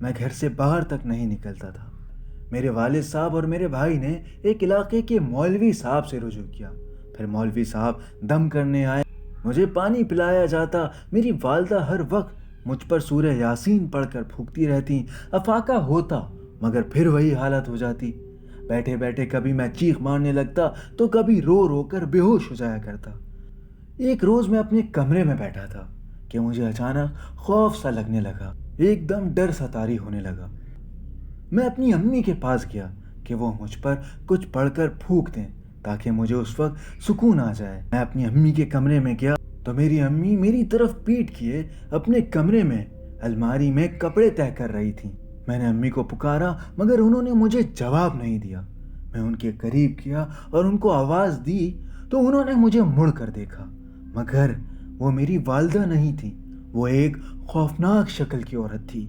میں گھر سے باہر تک نہیں نکلتا تھا۔ میرے والد صاحب اور میرے بھائی نے ایک علاقے کے مولوی صاحب سے رجوع کیا۔ پھر مولوی صاحب دم کرنے آئے، مجھے پانی پلایا جاتا۔ میری والدہ ہر وقت مجھ پر سورہ یاسین پڑھ کر پھونکتی رہتی۔ افاقہ ہوتا مگر پھر وہی حالت ہو جاتی۔ بیٹھے بیٹھے کبھی میں چیخ مارنے لگتا تو کبھی رو رو کر بے ہوش ہو جایا کرتا۔ ایک روز میں اپنے کمرے میں بیٹھا تھا کہ مجھے اچانک خوف سا لگنے لگا، ایک دم ڈر سا طاری ہونے لگا۔ میں اپنی امی کے پاس گیا کہ وہ مجھ پر کچھ پڑھ کر پھونک دیں تاکہ مجھے اس وقت سکون آ جائے۔ میں اپنی امی کے کمرے میں گیا تو میری امی میری طرف پیٹ کیے اپنے کمرے میں الماری میں کپڑے تہہ کر رہی تھیں۔ میں نے امی کو پکارا مگر انہوں نے مجھے جواب نہیں دیا۔ میں ان کے قریب گیا اور ان کو آواز دی تو انہوں نے مجھے مڑ کر دیکھا، مگر وہ میری والدہ نہیں تھی، وہ ایک خوفناک شکل کی عورت تھی۔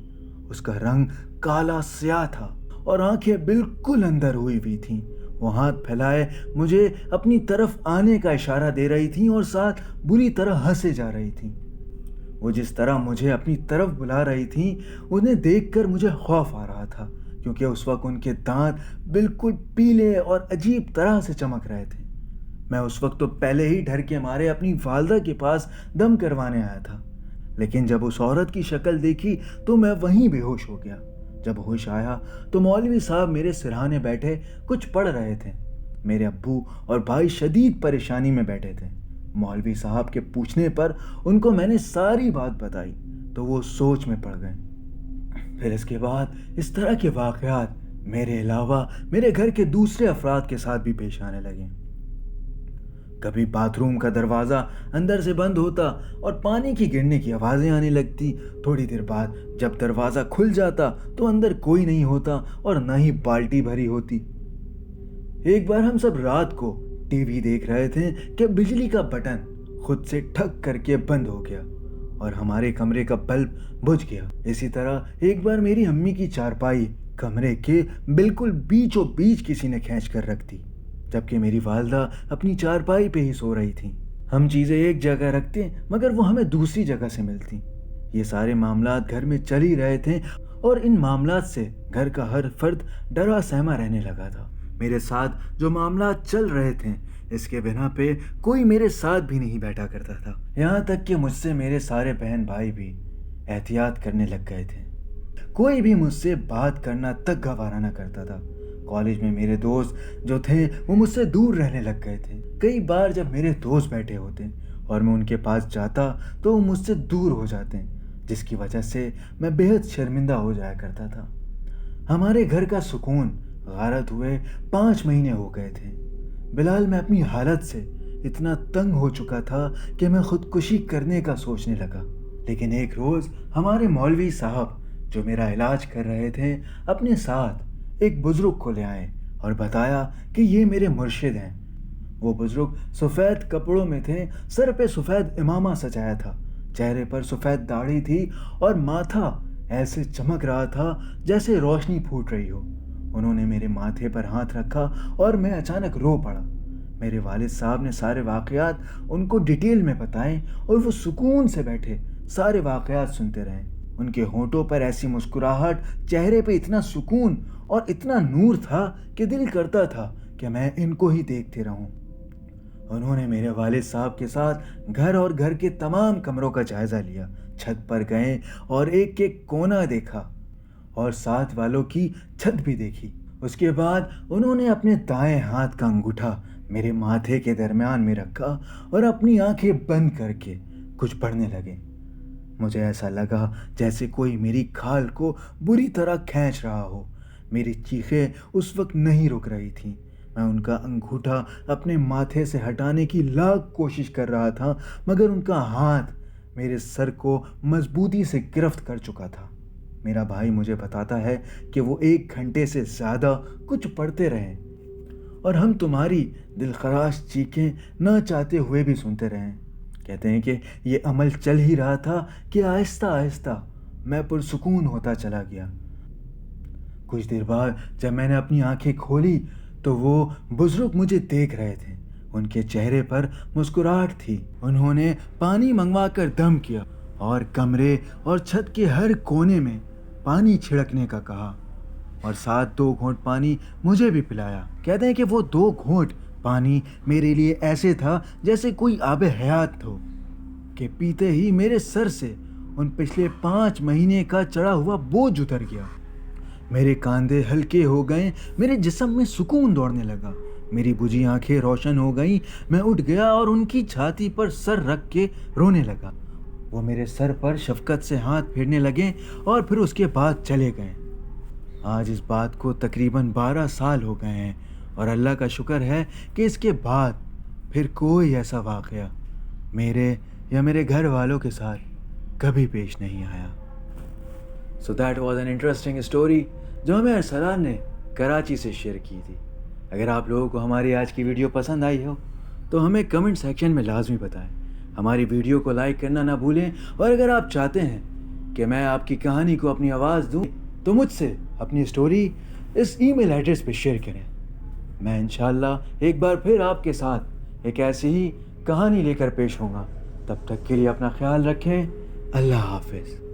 اس کا رنگ کالا سیاہ تھا اور آنکھیں بالکل اندر ہوئی تھیں۔ وہ ہاتھ پھیلائے مجھے اپنی طرف آنے کا اشارہ دے رہی تھیں اور ساتھ بری طرح ہنسے جا رہی تھیں۔ وہ جس طرح مجھے اپنی طرف بلا رہی تھیں انہیں دیکھ کر مجھے خوف آ رہا تھا، کیونکہ اس وقت ان کے دانت بالکل پیلے اور عجیب طرح سے چمک رہے تھے۔ میں اس وقت تو پہلے ہی ڈر کے مارے اپنی والدہ کے پاس دم کروانے آیا تھا، لیکن جب اس عورت کی شکل دیکھی تو میں وہیں بے ہوش ہو گیا۔ جب ہوش آیا تو مولوی صاحب میرے سرہانے بیٹھے کچھ پڑھ رہے تھے۔ میرے ابو اور بھائی شدید پریشانی میں بیٹھے تھے۔ مولوی صاحب کے پوچھنے پر ان کو میں نے ساری بات بتائی تو وہ سوچ میں پڑ گئے۔ پھر اس کے بعد اس طرح کے واقعات میرے علاوہ میرے گھر کے دوسرے افراد کے ساتھ بھی پیش آنے لگے۔ کبھی باتھ روم کا دروازہ اندر سے بند ہوتا اور پانی کی گرنے کی آوازیں آنے لگتی۔ تھوڑی دیر بعد جب دروازہ کھل جاتا تو اندر کوئی نہیں ہوتا اور نہ ہی بالٹی بھری ہوتی۔ ایک بار ہم سب رات کو ٹی وی دیکھ رہے تھے کہ بجلی کا بٹن خود سے ٹھک کر کے بند ہو گیا اور ہمارے کمرے کا بلب بجھ گیا۔ اسی طرح ایک بار میری امی کی چارپائی کمرے کے بالکل بیچوں بیچ کسی نے کھینچ کر رکھ دی، جبکہ میری والدہ اپنی چارپائی پہ ہی سو رہی تھی۔ ہم چیزیں ایک جگہ رکھتے مگر وہ ہمیں دوسری جگہ سے ملتی۔ یہ سارے معاملات گھر میں چل ہی رہے تھے اور ان معاملات سے گھر کا ہر فرد ڈرا سہما رہنے لگا تھا۔ میرے ساتھ جو معاملات چل رہے تھے اس کے بنا پہ کوئی میرے ساتھ بھی نہیں بیٹھا کرتا تھا، یہاں تک کہ مجھ سے میرے سارے بہن بھائی بھی احتیاط کرنے لگ گئے تھے۔ کوئی بھی مجھ سے بات کرنا تک گوارا نہ کرتا تھا۔ کالج میں میرے دوست جو تھے وہ مجھ سے دور رہنے لگ گئے تھے۔ کئی بار جب میرے دوست بیٹھے ہوتے اور میں ان کے پاس جاتا تو وہ مجھ سے دور ہو جاتے، جس کی وجہ سے میں بے حد شرمندہ ہو جایا کرتا تھا۔ ہمارے گھر کا سکون غارت ہوئے 5 مہینے ہو گئے تھے۔ بلال میں اپنی حالت سے اتنا تنگ ہو چکا تھا کہ میں خودکشی کرنے کا سوچنے لگا۔ لیکن ایک روز ہمارے مولوی صاحب جو میرا علاج کر رہے تھے اپنے ساتھ ایک بزرگ کو لے آئے اور بتایا کہ یہ میرے مرشد ہیں۔ وہ بزرگ سفید کپڑوں میں تھے، سر پہ سفید امامہ سجایا تھا، چہرے پر سفید داڑھی تھی اور ماتھا ایسے چمک رہا تھا جیسے روشنی پھوٹ رہی ہو۔ انہوں نے میرے ماتھے پر ہاتھ رکھا اور میں اچانک رو پڑا۔ میرے والد صاحب نے سارے واقعات ان کو ڈیٹیل میں بتائے اور وہ سکون سے بیٹھے سارے واقعات سنتے رہے۔ ان کے ہونٹوں پر ایسی مسکراہٹ، چہرے پہ اتنا سکون اور اتنا نور تھا کہ دل کرتا تھا کہ میں ان کو ہی دیکھتے رہوں۔ انہوں نے میرے والد صاحب کے ساتھ گھر اور گھر کے تمام کمروں کا جائزہ لیا، چھت پر گئے اور ایک ایک کونا دیکھا اور ساتھ والوں کی چھت بھی دیکھی۔ اس کے بعد انہوں نے اپنے دائیں ہاتھ کا انگوٹھا میرے ماتھے کے درمیان میں رکھا اور اپنی آنکھیں بند کر کے کچھ پڑھنے لگے۔ مجھے ایسا لگا جیسے کوئی میری کھال کو بری طرح کھینچ رہا ہو۔ میری چیخیں اس وقت نہیں رک رہی تھیں۔ میں ان کا انگوٹھا اپنے ماتھے سے ہٹانے کی لاکھ کوشش کر رہا تھا مگر ان کا ہاتھ میرے سر کو مضبوطی سے گرفت کر چکا تھا۔ میرا بھائی مجھے بتاتا ہے کہ وہ 1 گھنٹے سے زیادہ کچھ پڑھتے رہے اور ہم تمہاری دلخراش چیخیں نہ چاہتے ہوئے بھی سنتے رہے۔ کہتے ہیں کہ یہ عمل چل ہی رہا تھا کہ آہستہ آہستہ میں پرسکون ہوتا چلا گیا۔ کچھ دیر بعد جب میں نے اپنی آنکھیں کھولی تو وہ بزرگ مجھے دیکھ رہے تھے۔ ان کے چہرے پر مسکراہٹ تھی۔ انہوں نے پانی منگوا کر دم کیا اور کمرے اور چھت کے ہر کونے میں پانی چھڑکنے کا کہا اور ساتھ 2 گھونٹ پانی مجھے بھی پلایا۔ کہتے ہیں کہ وہ 2 گھونٹ پانی میرے لیے ایسے تھا جیسے کوئی آب حیات ہو کہ پیتے ہی میرے سر سے ان پچھلے 5 مہینے کا چڑھا ہوا بوجھ اتر گیا۔ میرے کاندھے ہلکے ہو گئے، میرے جسم میں سکون دوڑنے لگا، میری بجھی آنکھیں روشن ہو گئیں۔ میں اٹھ گیا اور ان کی چھاتی پر سر رکھ کے رونے لگا۔ وہ میرے سر پر شفقت سے ہاتھ پھیرنے لگے اور پھر اس کے بعد چلے گئے۔ آج اس بات کو تقریباً 12 سال ہو گئے ہیں اور اللہ کا شکر ہے کہ اس کے بعد پھر کوئی ایسا واقعہ میرے یا میرے گھر والوں کے ساتھ کبھی پیش نہیں آیا۔ So that was an interesting story جو ہمیں ارسلان نے کراچی سے شیئر کی تھی۔ اگر آپ لوگوں کو ہماری آج کی ویڈیو پسند آئی ہو تو ہمیں کمنٹ سیکشن میں لازمی بتائیں۔ ہماری ویڈیو کو لائک کرنا نہ بھولیں، اور اگر آپ چاہتے ہیں کہ میں آپ کی کہانی کو اپنی آواز دوں تو مجھ سے اپنی سٹوری اس ای میل ایڈریس پہ شیئر کریں۔ میں انشاءاللہ ایک بار پھر آپ کے ساتھ ایک ایسی ہی کہانی لے کر پیش ہوں گا۔ تب تک کے لیے اپنا خیال رکھیں۔ اللہ حافظ۔